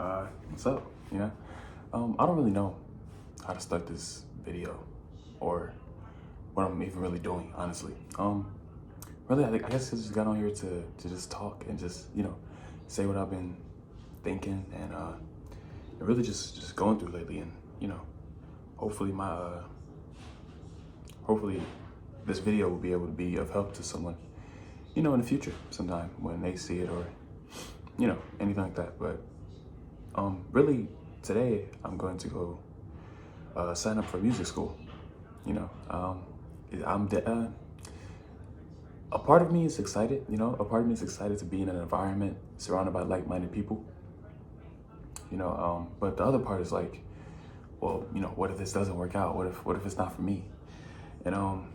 What's up? Yeah. I don't really know how to start this video or what I'm even really doing, honestly. Really, I guess I just got on here to just talk and just, say what I've been thinking and really just going through lately. And, hopefully hopefully this video will be able to be of help to someone, in the future sometime when they see it or, anything like that. But really, today I'm going to go sign up for music school. You know, um, I'm a part of me is excited. A part of me is excited to be in an environment surrounded by like-minded people. But the other part is like, well, what if this doesn't work out? What if it's not for me? And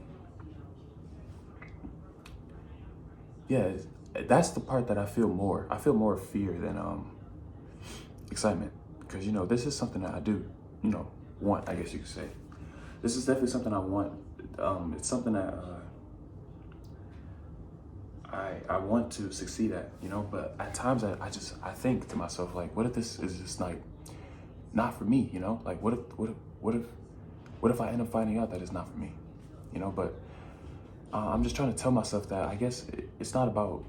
yeah, that's the part that I feel more. I feel more fear than excitement, because this is something that I do, want. I guess you could say this is definitely something I want. It's something that I want to succeed at, But at times I think to myself, like, what if this is just like not for me, Like, what if I end up finding out that it's not for me, But I'm just trying to tell myself that I guess it's not about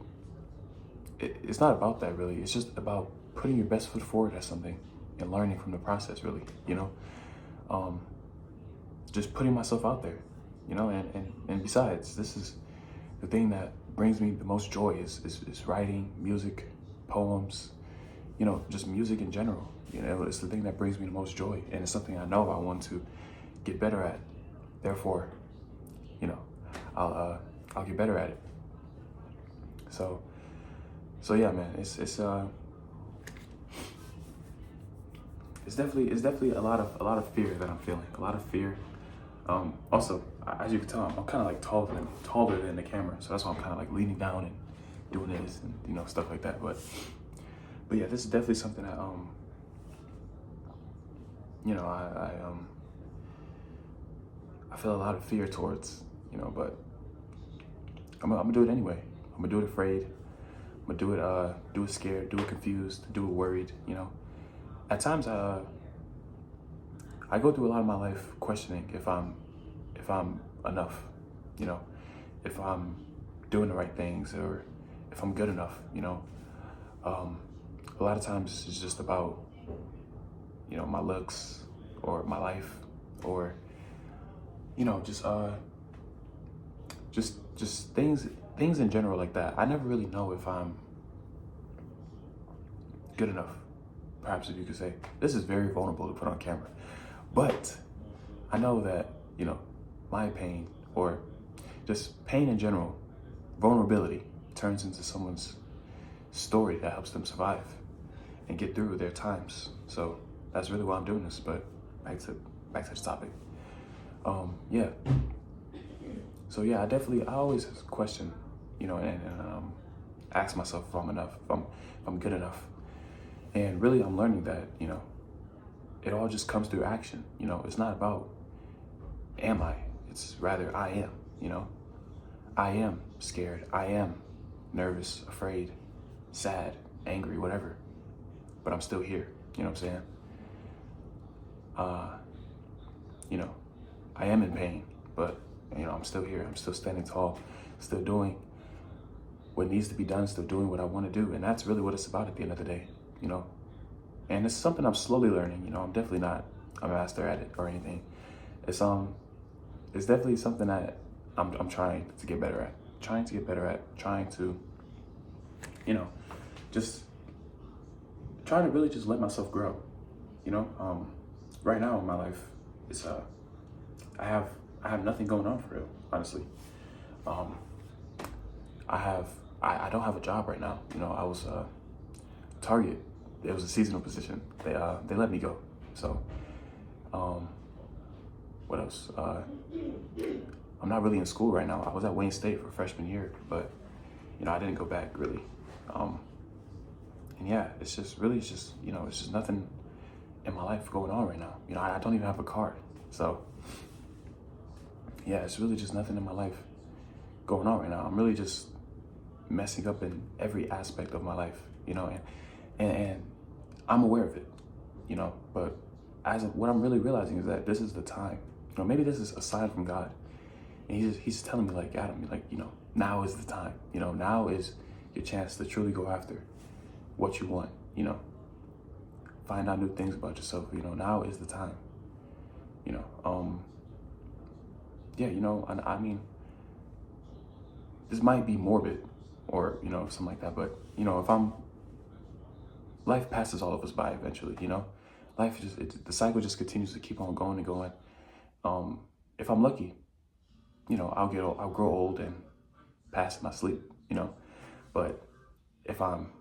it's not about that really. It's just about putting your best foot forward at something and learning from the process, really, Um, just putting myself out there, and besides, this is the thing that brings me the most joy is writing music, poems, just music in general. It's the thing that brings me the most joy, and it's something I know I want to get better at. Therefore, you know, I'll get better at it. So yeah, man, it's definitely a lot of fear that I'm feeling, a lot of fear. Also, as you can tell, I'm kind of like taller than the camera, so that's why I'm kind of like leaning down and doing this and stuff like that. But yeah, this is definitely something that I feel a lot of fear towards, but I'm gonna do it anyway. I'm gonna do it afraid. I'm gonna do it scared, do it confused, do it worried. At times I go through a lot of my life questioning if I'm enough, if I'm doing the right things or if I'm good enough, A lot of times it's just about, my looks or my life or, just things in general like that. I never really know if I'm good enough, perhaps if you could say. This is very vulnerable to put on camera. But I know that, my pain or just pain in general, vulnerability turns into someone's story that helps them survive and get through their times. So that's really why I'm doing this. But back to the topic. Yeah. So yeah, I always question, and ask myself if I'm enough, if I'm good enough. And really, I'm learning that, it all just comes through action. It's not about am I, it's rather I am, I am scared, I am nervous, afraid, sad, angry, whatever, but I'm still here, you know what I'm saying? I am in pain, but I'm still here, I'm still standing tall, still doing what needs to be done, still doing what I want to do. And that's really what it's about at the end of the day, And it's something I'm slowly learning. I'm definitely not a master at it or anything. It's definitely something that I'm trying to get better at. Trying to, just trying to really just let myself grow. Right now in my life, it's I have nothing going on for real, honestly. I don't have a job right now. I was Target. It was a seasonal position. They let me go. So, what else? I'm not really in school right now. I was at Wayne State for freshman year, but I didn't go back really. And yeah, it's just nothing in my life going on right now. I don't even have a car. So yeah, it's really just nothing in my life going on right now. I'm really just messing up in every aspect of my life, and I'm aware of it, you know, but what I'm really realizing is that this is the time. You know, maybe this is a sign from God. And he's telling me, like, Adam, like, you know, now is the time. You know, now is your chance to truly go after what you want, you know. Find out new things about yourself, you know, now is the time. You know, yeah, you know, I mean, this might be morbid or, you know, something like that, but, you know, life passes all of us by eventually, you know. Life the cycle just continues to keep on going and going. If I'm lucky, you know, I'll grow old and pass in my sleep, you know. But if I'm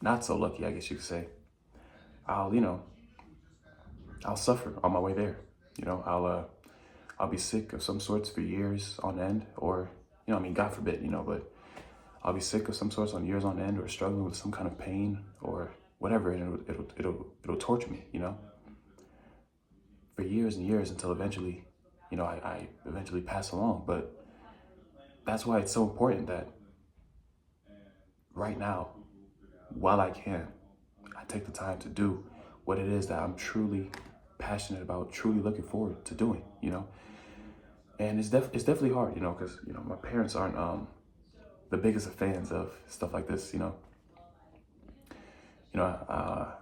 not so lucky, I guess you could say, you know, I'll suffer on my way there. You know, I'll be sick of some sorts for years on end, or, you know, I mean, God forbid, you know, but I'll be sick of some sorts on years on end, or struggling with some kind of pain or whatever, and it'll torture me, you know, for years and years until eventually, you know, I eventually pass along. But that's why it's so important that right now, while I can, I take the time to do what it is that I'm truly passionate about, truly looking forward to doing, you know. And it's definitely hard, you know, because, you know, my parents aren't the biggest of fans of stuff like this, you know. You know,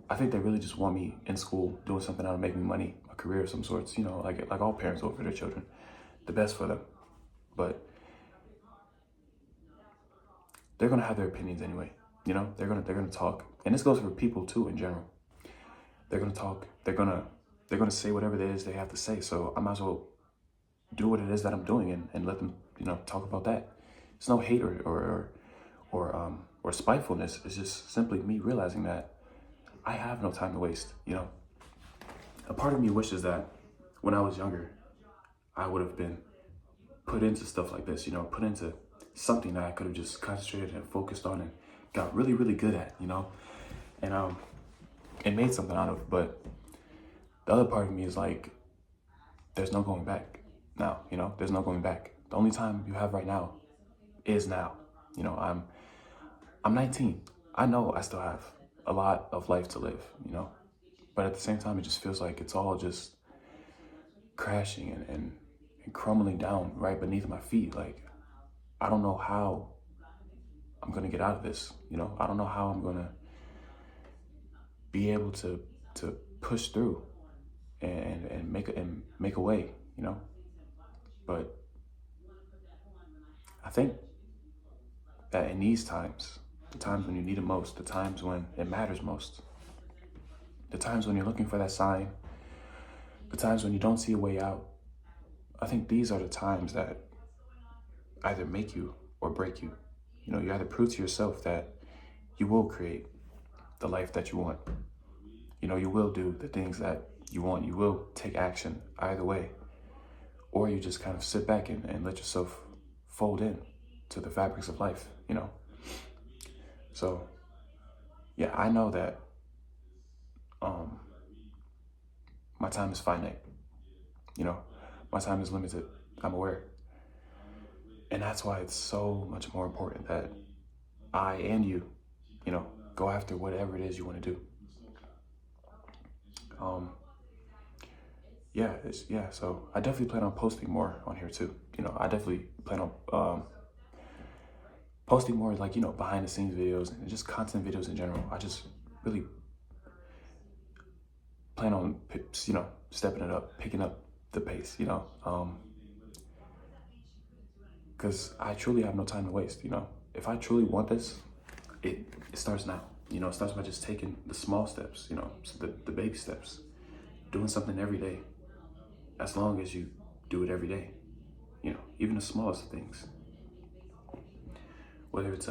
I think they really just want me in school doing something that'll make me money, a career of some sorts, you know, like all parents hope for their children, the best for them. But they're gonna have their opinions anyway, you know. They're gonna talk, and this goes for people too in general. They're gonna talk. They're gonna say whatever it is they have to say. So I might as well do what it is that I'm doing and let them, you know, talk about that. It's no hate or spitefulness. It's just simply me realizing that I have no time to waste, you know. A part of me wishes that when I was younger, I would have been put into stuff like this, you know, put into something that I could have just concentrated and focused on and got really, really good at, you know, and made something out of. But the other part of me is like, there's no going back now, you know, there's no going back. The only time you have right now is now. You know, I'm 19. I know I still have a lot of life to live, you know, but at the same time, it just feels like it's all just crashing and crumbling down right beneath my feet. Like, I don't know how I'm gonna get out of this, you know. I don't know how I'm gonna be able to push through and make a way, you know. But I think that in these times, the times when you need it most, the times when it matters most, the times when you're looking for that sign, the times when you don't see a way out, I think these are the times that either make you or break you. You know, you either prove to yourself that you will create the life that you want. You know, you will do the things that you want. You will take action either way. Or you just kind of sit back and let yourself fold in to the fabrics of life, you know. So, yeah, I know that my time is finite. You know, my time is limited. I'm aware. And that's why it's so much more important that I and you know, go after whatever it is you want to do. So I definitely plan on posting more on here too. You know, I definitely plan on posting more, like, you know, behind the scenes videos and just content videos in general. I just really plan on, you know, stepping it up, picking up the pace, you know, because I truly have no time to waste, you know. If I truly want this, it starts now. You know, it starts by just taking the small steps, you know, so the baby steps, doing something every day. As long as you do it every day, you know, even the smallest of things. Whether it's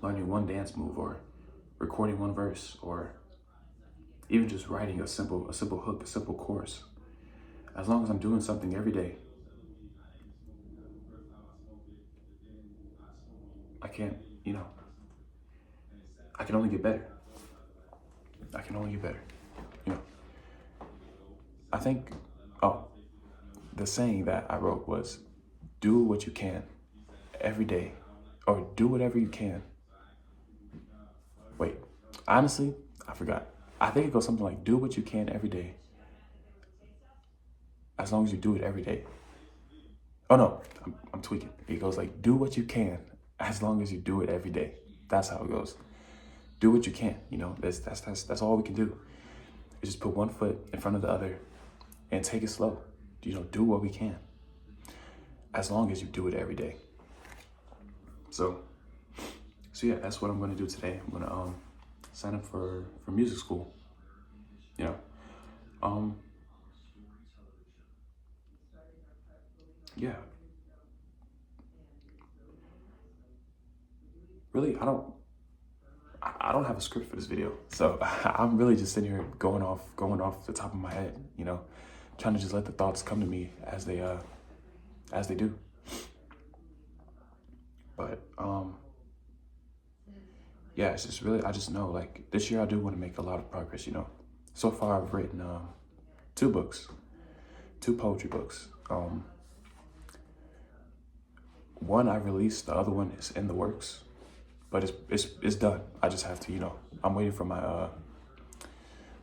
learning one dance move or recording one verse or even just writing a simple hook, a simple chorus. As long as I'm doing something every day, I can't, you know, I can only get better. I can only get better, you know. I think, the saying that I wrote was, do what you can every day, or do whatever you can. Wait, honestly, I I forgot. I think it goes something like, do what you can every day, as long as you do it every day. Oh no, I'm tweaking. It goes like, do what you can, as long as you do it every day. That's how it goes. Do what you can, you know, that's all we can do. Is just put one foot in front of the other and take it slow. You know, do what we can, as long as you do it every day. So yeah, that's what I'm gonna do today. I'm gonna sign up for music school. You know, yeah. Really, I don't have a script for this video, so I'm really just sitting here going off the top of my head. You know, trying to just let the thoughts come to me as they do. But yeah, it's just really, I just know, like, this year I do want to make a lot of progress. You know, so far I've written 2 books, 2 poetry books. One I released, the other one is in the works, but it's done. I just have to, you know, I'm waiting for my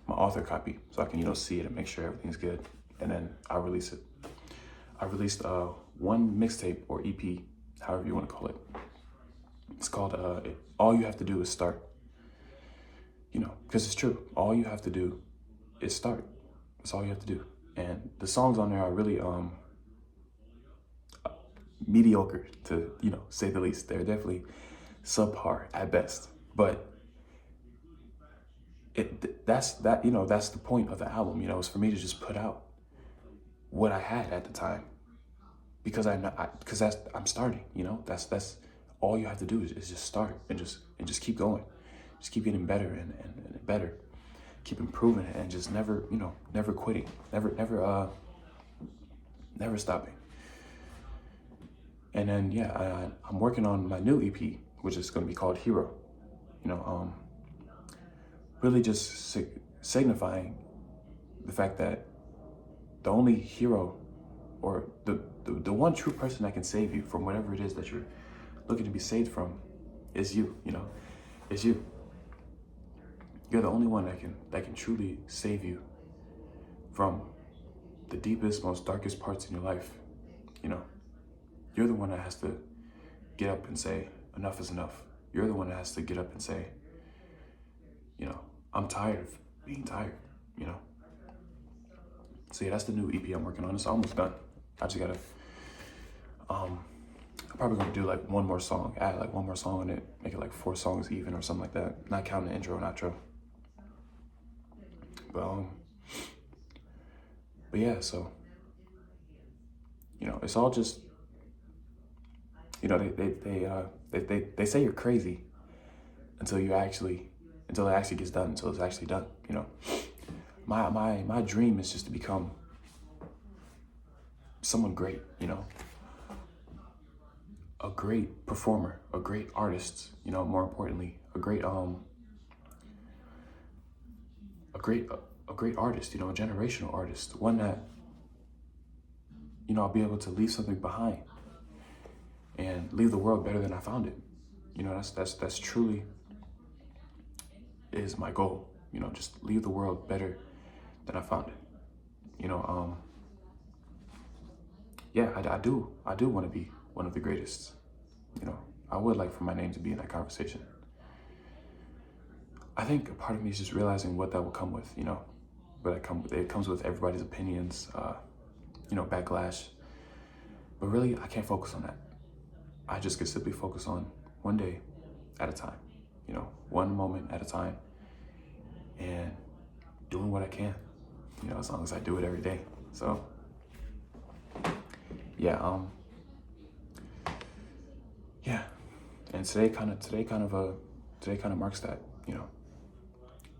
my author copy so I can, you know, see it and make sure everything's good, and then I'll release it. I released 1 mixtape or EP, however you want to call it. It's called All You Have to Do Is Start. You know, because it's true. All you have to do is start. That's all you have to do. And the songs on there are really mediocre, to, you know, say the least. They're definitely subpar at best. But that's the point of the album, you know, is for me to just put out what I had at the time. Because I'm starting, you know, that's all you have to do is just start and just keep going. Just keep getting better and better. Keep improving and just never, you know, never quitting. Never stopping. And then, yeah, I'm working on my new EP, which is going to be called Hero. You know, really just signifying the fact that the only hero, or the one true person that can save you from whatever it is that you're looking to be saved from, is you. You know, is you. You're the only one that can truly save you from the deepest, most darkest parts in your life. You know, you're the one that has to get up and say, enough is enough. You're the one that has to get up and say, you know, I'm tired of being tired, you know. So yeah, that's the new EP I'm working on. It's almost done. I just gotta, I'm probably gonna do like 1 more song, add like 1 more song on it, make it like 4 songs even or something like that. Not counting the intro and outro. But yeah, so, you know, it's all just, you know, they say you're crazy until it actually gets done, until it's actually done, you know. My dream is just to become someone great, you know. A great performer, a great artist, you know, more importantly, a great artist, you know, a generational artist, one that, you know, I'll be able to leave something behind and leave the world better than I found it. You know, that's truly is my goal, you know, just leave the world better than I found it. You know, yeah, I do want to be one of the greatest. You know, I would like for my name to be in that conversation. I think a part of me is just realizing what that will come with, you know, it comes with everybody's opinions, you know, backlash. But really, I can't focus on that. I just can simply focus on one day at a time, you know, one moment at a time, and doing what I can, you know, as long as I do it every day. So yeah, yeah. And today kind of marks that, you know.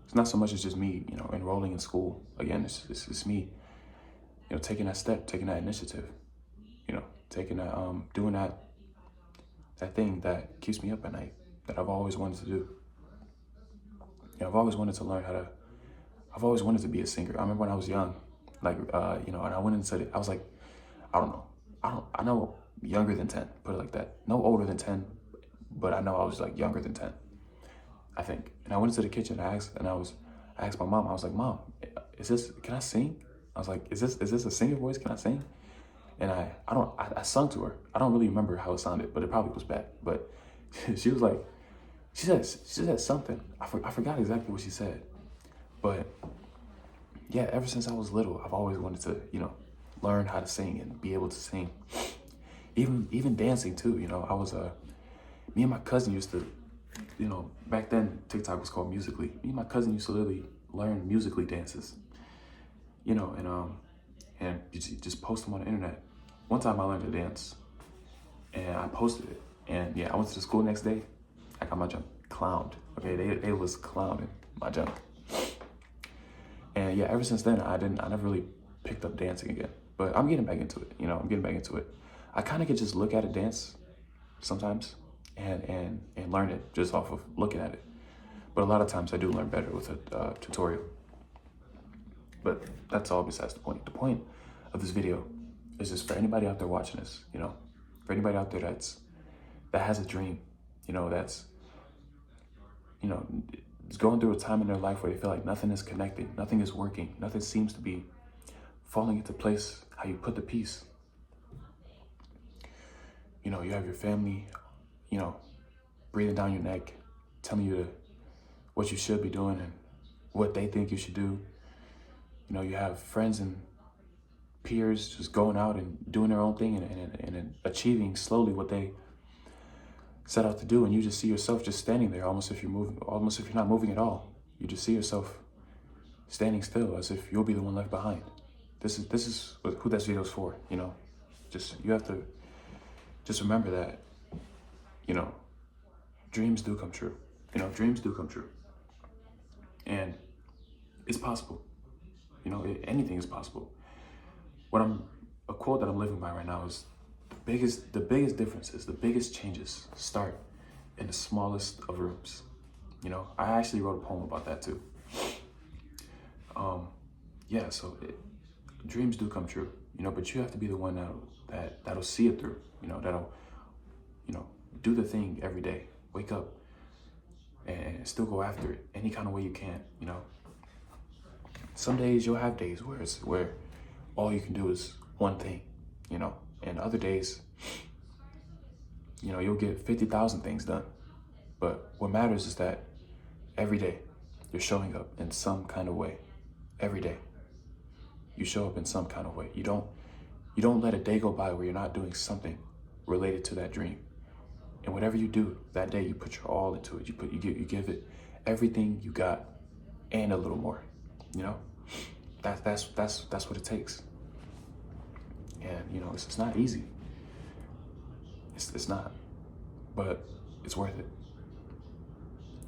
It's not so much as just me, you know, enrolling in school. Again, it's me, you know, taking that step, taking that initiative, you know, taking that, doing that thing that keeps me up at night, that I've always wanted to do. You know, I've always wanted to be a singer. I remember when I was young, like, you know, and I went and said it, I was like, I know younger than 10, put it like that. No older than 10, but I know I was like younger than 10, I think. And I went into the kitchen and I I asked my mom, I was like, Mom, can I sing? I was like, is this a singer voice? Can I sing? And I sung to her. I don't really remember how it sounded, but it probably was bad. But she was like, she said something. I forgot exactly what she said. But yeah, ever since I was little, I've always wanted to, learn how to sing and be able to sing. Even dancing too, I was, me and my cousin used to, back then TikTok was called Musical.ly. Me and my cousin used to literally learn Musical.ly dances, and you just post them on the internet. One time I learned to dance and I posted it. And yeah, I went to the school next day. I got my jump clowned. Okay, they was clowning my jump. And yeah, ever since then, I never really picked up dancing again. But I'm getting back into it. I'm getting back into it. I kind of could just look at a dance sometimes and learn it just off of looking at it. But a lot of times I do learn better with a tutorial. But that's all besides the point. The point of this video is just for anybody out there watching this, for anybody out there that has a dream, that's, is going through a time in their life where they feel like nothing is connecting, nothing is working, nothing seems to be falling into place how you put the piece. You have your family, breathing down your neck, telling you what you should be doing and what they think you should do. You have friends and peers just going out and doing their own thing and achieving slowly what they set out to do, and you just see yourself just standing there, almost if you're not moving at all. You just see yourself standing still, as if you'll be the one left behind. This is who this video's for. You have to just remember that, dreams do come true. Dreams do come true, and it's possible. Anything is possible. A quote that I'm living by right now is the biggest differences, the biggest changes start in the smallest of rooms. I actually wrote a poem about that too. So dreams do come true, but you have to be the one that'll see it through, that'll, do the thing every day, wake up and still go after it any kind of way you can, Some days you'll have days where all you can do is one thing, and other days, you'll get 50,000 things done. But what matters is that every day you're showing up in some kind of way. Every day you show up in some kind of way. You don't let a day go by where you're not doing something related to that dream. And whatever you do that day, you put your all into it. You give it everything you got and a little more. That's what it takes. And it's not easy. It's not, but it's worth it.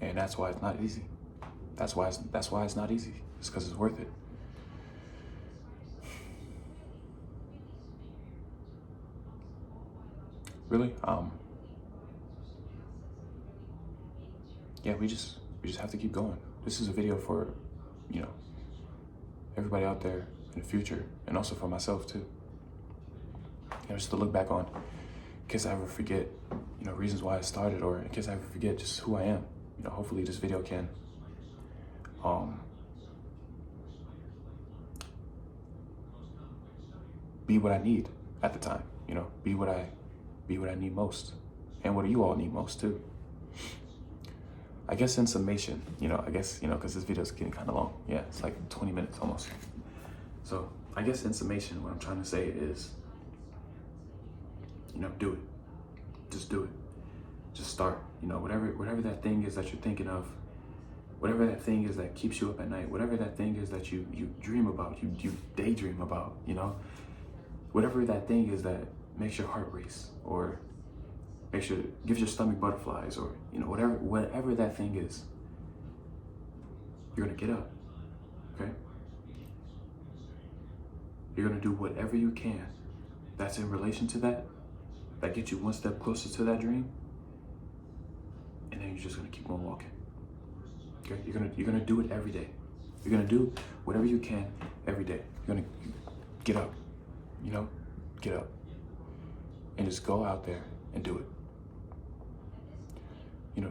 And that's why it's not easy. That's why it's not easy. It's because it's worth it. Really, yeah, we just have to keep going. This is a video for, everybody out there in the future, and also for myself too. Just to look back on, in case I ever forget, reasons why I started, or in case I ever forget just who I am. Hopefully this video can, be what I need at the time. Be what I need most, and what you all need most too. I guess in summation, because this video is getting kind of long. Yeah, it's like 20 minutes almost. So I guess in summation, what I'm trying to say is, do it. Just do it. Just start. Whatever that thing is that you're thinking of, whatever that thing is that keeps you up at night, whatever that thing is that you dream about, you daydream about, whatever that thing is that makes your heart race, or gives your stomach butterflies, or whatever that thing is, you're gonna get up, okay? You're gonna do whatever you can that's in relation to that gets you one step closer to that dream, and then you're just gonna keep on walking. Okay? You're gonna do it every day. You're gonna do whatever you can every day. You're gonna get up, get up, and just go out there and do it.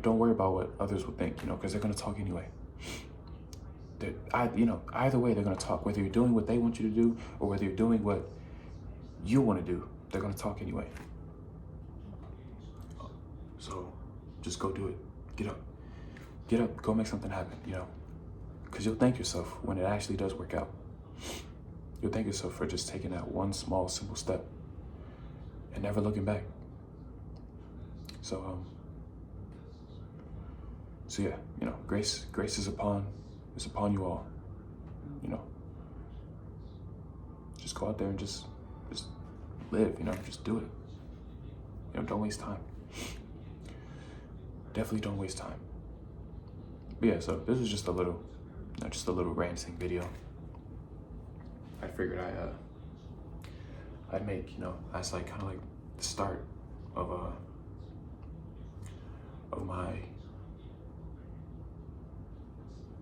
Don't worry about what others will think, because they're gonna talk anyway. either way they're gonna talk. Whether you're doing what they want you to do or whether you're doing what you want to do, they're gonna talk anyway. So just go do it. Get up, go make something happen. Because you'll thank yourself when it actually does work out. You'll thank yourself for just taking that one small, simple step and never looking back. So yeah, grace is upon you all. Just go out there and just live. Just do it. Don't waste time. Definitely don't waste time. But yeah, so this was just a little ranting video. I figured I'd make, that's like kind of like the start of my,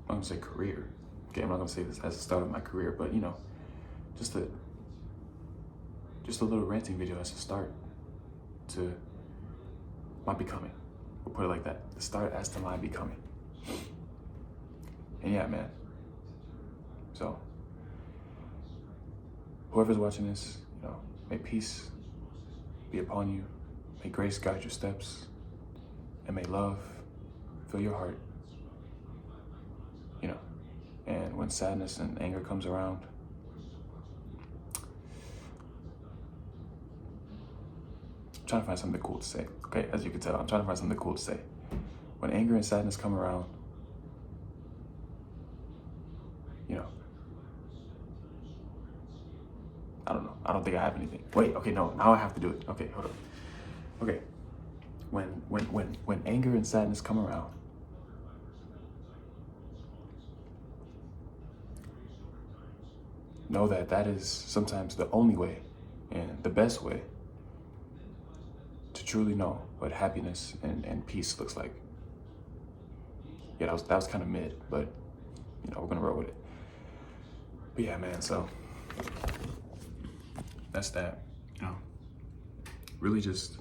I'm gonna say career. Okay, I'm not gonna say this as the start of my career, but just a little ranting video as a start to my becoming. We'll put it like that. The start as to my becoming. And yeah, man. So whoever's watching this, may peace be upon you. May grace guide your steps. And may love fill your heart. And when sadness and anger comes around, I'm trying to find something cool to say. Okay, as you can tell, I'm trying to find something cool to say. When anger and sadness come around, I don't know. I don't think I have anything. Wait, okay, no, now I have to do it. Okay, hold up. Okay, when anger and sadness come around, know that is sometimes the only way and the best way to truly know what happiness and peace looks like. Yeah, that was kind of mid, but we're gonna roll with it. But yeah, man, so that's that. Really just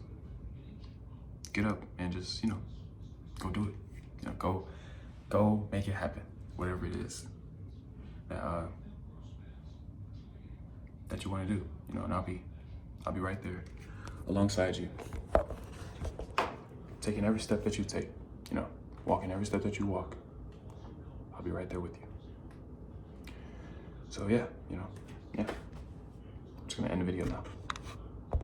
get up and just go do it. Go make it happen, whatever it is that you want to do. And I'll be right there alongside you, taking every step that you take. Walking every step that you walk. I'll be right there with you. So yeah, yeah. I'm just gonna end the video now.